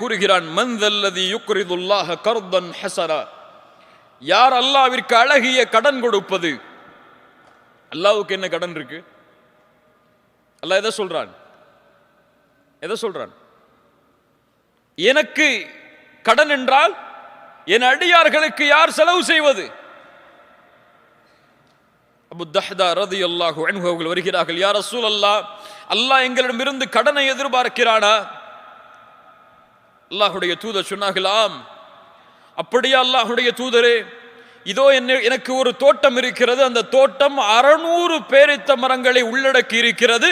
கூறுகிறான், மன்தல்லதி யுக்ரிதுல்லாஹ கர்தன் ஹஸனா, யார் அல்லாஹ்விற்கு அழகிய கடன் கொடுப்பது. அல்லாஹ்வுக்கு என்ன கடன் இருக்கு? அல்லாஹ் எதை சொல்றான்? எனக்கு கடன் என்றால் என் அடியார்களுக்கு யார் செலவு செய்வது? அபூ தஹ்தா ரலியல்லாஹு அன்ஹு அவர்கள் வருகிறார்கள், யா ரசூலல்லாஹ், அல்லாஹ் எங்களிடமிருந்து கடனை எதிர்பார்க்கிறானா? அல்லாஹ்வுடைய தூதர் சொன்னார்கள், ஆம். அப்படியே அல்லாஹ்வுடைய தூதரே, இதோ எனக்கு ஒரு தோட்டம் இருக்கிறது, அந்த தோட்டம் 600 பேரித்த மரங்களை உள்ளடக்கி இருக்கிறது,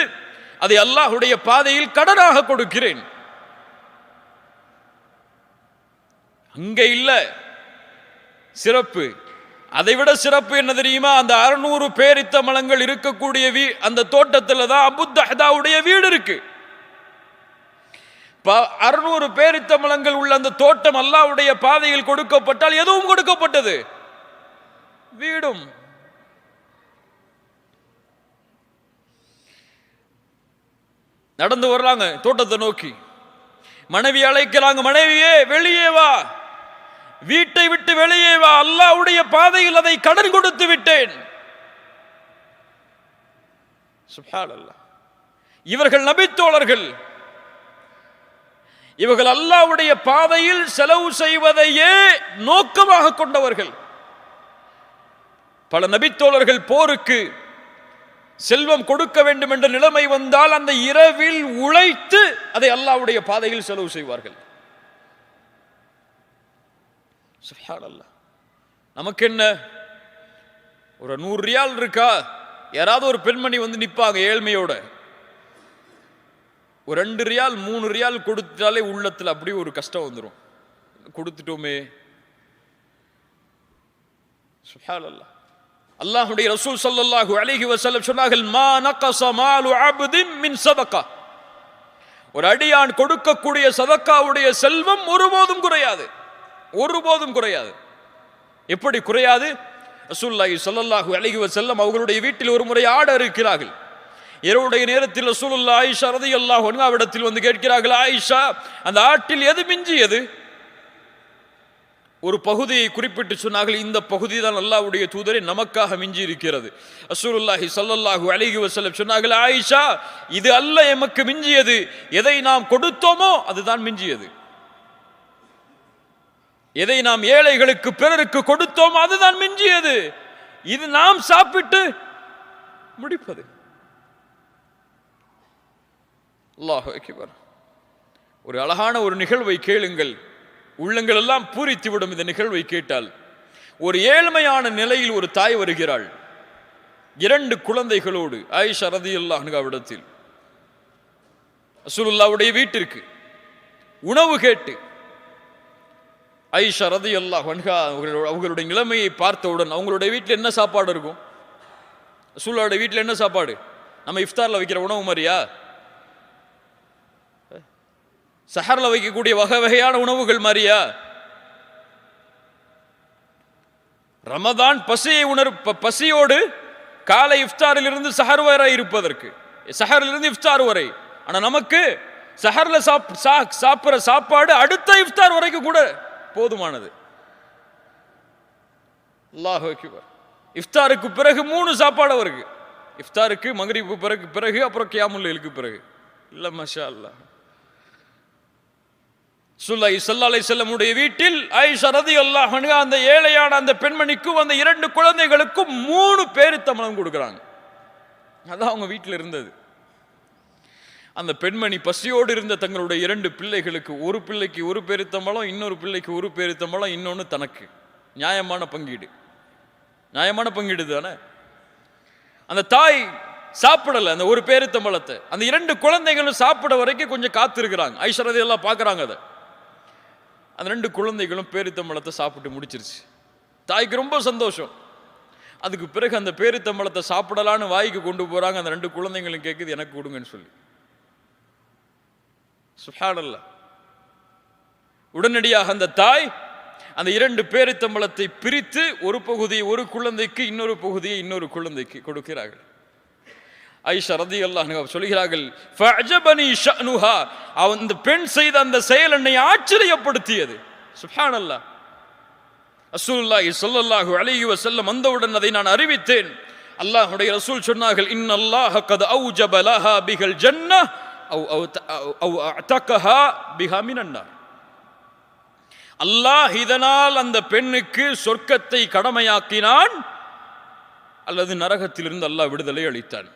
அதை அல்லாஹ்வுடைய பாதையில் கடனாக கொடுக்கிறேன். அங்க இல்ல சிறப்பு, அதைவிட சிறப்பு என்ன தெரியுமா? அந்த 600 பேரித்த மரங்கள் இருக்கக்கூடிய அந்த தோட்டத்தில் தான் அபூ தஹ்தாவுடைய வீடு இருக்கு. 600 பேரித்த மரங்கள் உள்ள அந்த தோட்டம் அல்லாஹ்வுடைய பாதையில் கொடுக்கப்பட்டால் எதுவும் கொடுக்கப்பட்டது, வீடும். நடந்து வர்றாங்க தோட்டத்தை நோக்கி, மனைவி அழைக்கிறாங்க, மனைவியே வெளியே வா, வீட்டை விட்டு வெளியே வா, அல்லாஹ்வுடைய பாதையில் அதை கடன் கொடுத்து விட்டேன். சுப்ஹானல்லாஹ். இவர்கள் நபித்தோழர்கள், இவர்கள் அல்லாஹ்வுடைய பாதையில் செலவு செய்வதையே நோக்கமாக கொண்டவர்கள். பல நபித்தோழர்கள் போருக்கு செல்வம் கொடுக்க வேண்டும் என்ற நிலைமை வந்தால் அந்த இரவில் உழைத்து அதை அல்லாஹ்வுடைய பாதையில் செலவு செய்வார்கள். சுப்ஹானல்லாஹ். நமக்கு என்ன, ஒரு 100 ரியால் இருக்கா, யாராவது ஒரு பெண்மணி வந்து நிற்பாங்க ஏழ்மையோட, ஒரு 2 ரியால் 3 ரியால் கொடுத்தாலே உள்ளத்தில் அப்படியே ஒரு கஷ்டம் வந்துடும், கொடுத்துட்டோமே. சுப்ஹானல்லாஹ். அல்லாஹ்வுடைய ரசூல் ஸல்லல்லாஹு அலைஹி வஸல்லம் சொன்னார்கள், மா நகஸ மாலு அப்தின் மின் ஸதகா, ஒரு அடியான் கொடுக்கக்கூடிய சதக்காவுடைய செல்வம் ஒருபோதும் குறையாது, ஒருபோதும் குறையாது. எப்படி குறையாது? ரசூலுல்லாஹி ஸல்லல்லாஹு அலைஹி வஸல்லம் அவர்களுடைய வீட்டில் ஒரு முறை ஆட இருக்கிறார்கள். இரவுடைய நேரத்தில் ரசூலுல்லாஹ் ஆயிஷா ரலியல்லாஹு அன்ஹா அவரிடத்தில் வந்து கேட்கிறார்கள், ஆயிஷா, அந்த ஆட்டில் எது மிஞ்சியது? ஒரு பகுதியை குறிப்பிட்டு சொன்னார்கள், இந்த பகுதி தான் அல்லாஹ்வுடைய தூதரே நமக்காக மிஞ்சி இருக்கிறது. ரசூலுல்லாஹி ஸல்லல்லாஹு அலைஹி வஸல்லம் சொன்னார்கள், ஆயிஷா, இது அல்ல எமக்கு மிஞ்சியது, எதை நாம் கொடுத்தோமோ அதுதான் மிஞ்சியது, எதை நாம் ஏழைகளுக்கு பிறருக்கு கொடுத்தோமோ அதுதான் மிஞ்சியது, இது நாம் சாப்பிட்டு முடிப்பது. அல்லாஹு அக்பர். ஒரு அழகான ஒரு நிகழ்வை கேளுங்கள், உள்ளங்கள் எல்லாம் பூரித்துவிடும் இந்த நிகழ்வை கேட்டால். ஒரு ஏழ்மையான நிலையில் ஒரு தாய் வருகிறாள் 2 குழந்தைகளோடு ஆயிஷா ரலியல்லாஹு அன்ஹாவிடத்தில். ரசூலுல்லாஹ்வுடைய வீட்டிற்கு உணவு கேட்டு ஆயிஷா ரலியல்லாஹு அன்ஹா அவர்களுடைய நிலைமையை பார்த்தவுடன், அவங்களுடைய வீட்டில் என்ன சாப்பாடு இருக்கும்? ரசூலுல்லாஹ்வுடைய வீட்டில் என்ன சாப்பாடு? நம்ம இஃப்தார்ல வைக்கிற உணவு மாதிரியா? சஹர்ல வைக்கக்கூடிய வகை வகையான உணவுகள் மாதிரியா? ரமதான் பசியோடு காலை இஃப்தாரில் இருந்து சஹர் வரை இருப்பதற்கு, சஹரிலிருந்து இஃப்தார் வரை. ஆனா நமக்கு சஹர்ல சாப்பிடுற சாப்பாடு அடுத்த இஃப்தார் வரைக்கும் கூட போதுமானது. அல்லாஹு அக்பர். இஃப்தாருக்கு பிறகு 3 சாப்பாடு வருது. இஃப்தாருக்கு, மக்ரிபு பிறகு அப்புறம் கியாமுல் லைலுக்கு பிறகு. இல்ல மாஷா அல்லாஹ். ரசூலுல்லாஹி ஸல்லல்லாஹு அலைஹி வஸல்லம் உடைய வீட்டில் ஆயிஷா ரலியல்லாஹு அன்ஹா அந்த ஏழையான அந்த பெண்மணிக்கும் அந்த 2 குழந்தைகளுக்கும் 3 பேரித்தம்பழம் கொடுக்குறாங்க. அதான் அவங்க வீட்டில் இருந்தது. அந்த பெண்மணி பசியோடு இருந்த தங்களுடைய 2 பிள்ளைகளுக்கு, ஒரு பிள்ளைக்கு 1 பேரித்தம்பழம், இன்னொரு பிள்ளைக்கு 1 பேரித்தம்பழம், இன்னொன்று தனக்கு. நியாயமான பங்கீடு, நியாயமான பங்கீடு தானே. அந்த தாய் சாப்பிடல அந்த 1 பேரித்தம்பழத்தை. அந்த 2 குழந்தைகளும் சாப்பிட வரைக்கும் கொஞ்சம் காத்திருக்கிறாங்க. ஆயிஷா ரலியல்லாஹு பார்க்கறாங்க அதை. அந்த 2 குழந்தைகளும் பேரித்தம்பழத்தை சாப்பிட்டு முடிச்சிருச்சு. தாய்க்கு ரொம்ப சந்தோஷம். அதுக்கு பிறகு அந்த பேரித்தம்பழத்தை சாப்பிடலான்னு வாய்க்கு கொண்டு போறாங்க. அந்த 2 குழந்தைகளும் கேட்குது, எனக்கு கொடுங்கன்னு சொல்லி. சுப்ஹானல்லாஹ். உடனடியாக அந்த தாய் அந்த 2 பேரித்தம்பழத்தை பிரித்து ஒரு பகுதியை ஒரு குழந்தைக்கு, இன்னொரு பகுதியை இன்னொரு குழந்தைக்கு கொடுக்கிறார்கள். ஆயிஷா ரலியல்லாஹு அன்ஹா சொல்கிறார்கள், ஃபஅஜபனி ஷஅனுஹா, அந்த பெண் செய்த அந்த செயல் என்னை ஆச்சரியப்படுத்தியது. சுப்ஹானல்லாஹ். ரசூலுல்லாஹி ஸல்லல்லாஹு அலைஹி வஸல்லம் வந்தவுடன் அதை நான் அறிவித்தேன். அல்லாஹ்வுடைய ரசூல் சொன்னார்கள், இன்னல்லாஹ கத் அவ்ஜப லஹா பிஹல் ஜன்னஹ் அவ் அஅதகஹா பிஹா மினன் நார். அல்லாஹ் இதனால் அந்த பெண்ணுக்கு சொர்க்கத்தை கடமையாக்கினான் அல்லது நரகத்திலிருந்து அல்லாஹ் விடுதலை அளித்தான்.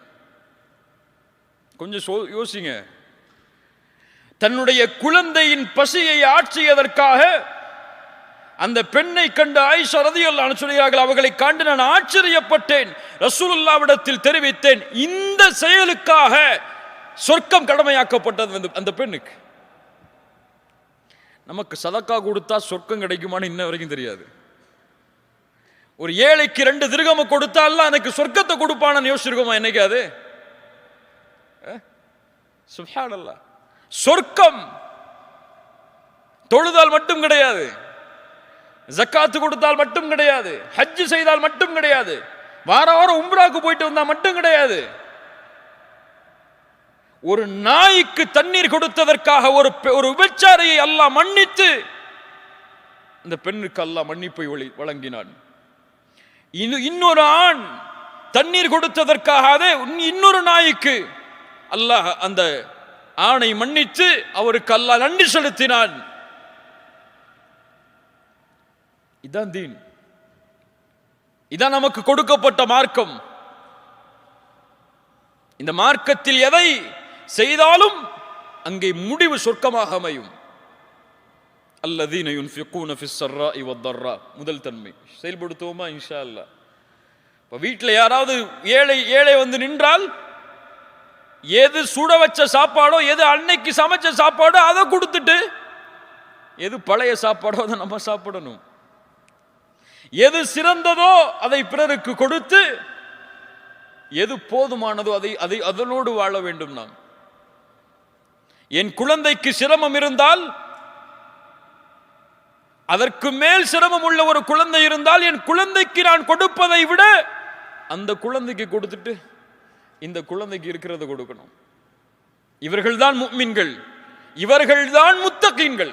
கொஞ்சம் யோசிங்க. தன்னுடைய குழந்தையின் பசியை ஆற்றியதற்காக அந்த பெண்ணை கண்டு ஆயிஷா ரலியல்லாஹு அன்ஹா சொல்கிறார்கள், அவர்களை கண்டு நான் ஆச்சரியப்பட்டேன். ரசூலுல்லாஹ்விடத்தில் தெரிவித்தேன், இந்த செயலுக்காக சொர்க்கம் கடமையாக்கப்பட்டது அந்த பெண்ணுக்கு. நமக்கு சதக்கா கொடுத்தா சொர்க்கம் கிடைக்குமான்னு இன்ன வரைக்கும் தெரியாது. ஒரு ஏழைக்கு 2 திர்ஹம் கொடுத்தா அல்லாஹ் எனக்கு சொர்க்கத்தை கொடுப்பான்னு யோசிச்சிருக்கோமா என்னைக்காது? சுப்ஹானல்லாஹ். சொர்க்கம் தொழுதால் மட்டும் கிடையாது, ஜக்காத்து கொடுத்தால் மட்டும் கிடையாது, ஹஜ் செய்தால் மட்டும் கிடையாது, வார வாரம் உம்ராக்கு போயிட்டு வந்தா மட்டும் கிடையாது. ஒரு நாய்க்கு தண்ணீர் கொடுத்ததற்காக ஒரு விபச்சாரியை அல்லாஹ் மன்னித்து இந்த பெண்ணுக்கு அல்லாஹ் மன்னிப்பை வழங்கினான். இன்னொரு ஆண் தண்ணீர் கொடுத்ததற்காக இன்னொரு நாய்க்கு அல்லாஹ் அந்த ஆணை மன்னித்து அவருக்கு அல்லாஹ் நன்றி செலுத்தினான். இதான் தீன். இதான் நமக்கு கொடுக்கப்பட்ட மார்க்கம். இந்த மார்க்கத்தில் எதை செய்தாலும் அங்கே முடிவு சொர்க்கமாக அமையும். அல்லதீன யுன்ஃபிகூன ஃபிஸ் ஸர்ராஇ வத்தர்ரா. முதல் தன்மை செயல்படுத்துவோமா இன்ஷா அல்லாஹ். இப்போ வீட்டில் யாராவது ஏழை வந்து நின்றால் எது சுட வச்ச சாப்பாடோ, எது அன்னைக்கு சமைச்ச சாப்பாடோ அதை கொடுத்துட்டு, எது பழைய சாப்பாடோ அதை நம்ம சாப்பிடணும். எது சிறந்ததோ அதை பிறருக்கு கொடுத்து, எது போதுமானதோ அதை அதனோடு வாழ வேண்டும். நாம் என் குழந்தைக்கு சிரமம் இருந்தால், அதற்கு மேல் சிரமம் உள்ள ஒரு குழந்தை இருந்தால், என் குழந்தைக்கு நான் கொடுப்பதை விட அந்த குழந்தைக்கு கொடுத்துட்டு இந்த குழந்தைக்கு இருக்கிறத கொடுக்கணும். இவர்கள்தான் முஃமின்கள், இவர்கள்தான் முத்தகீன்கள்.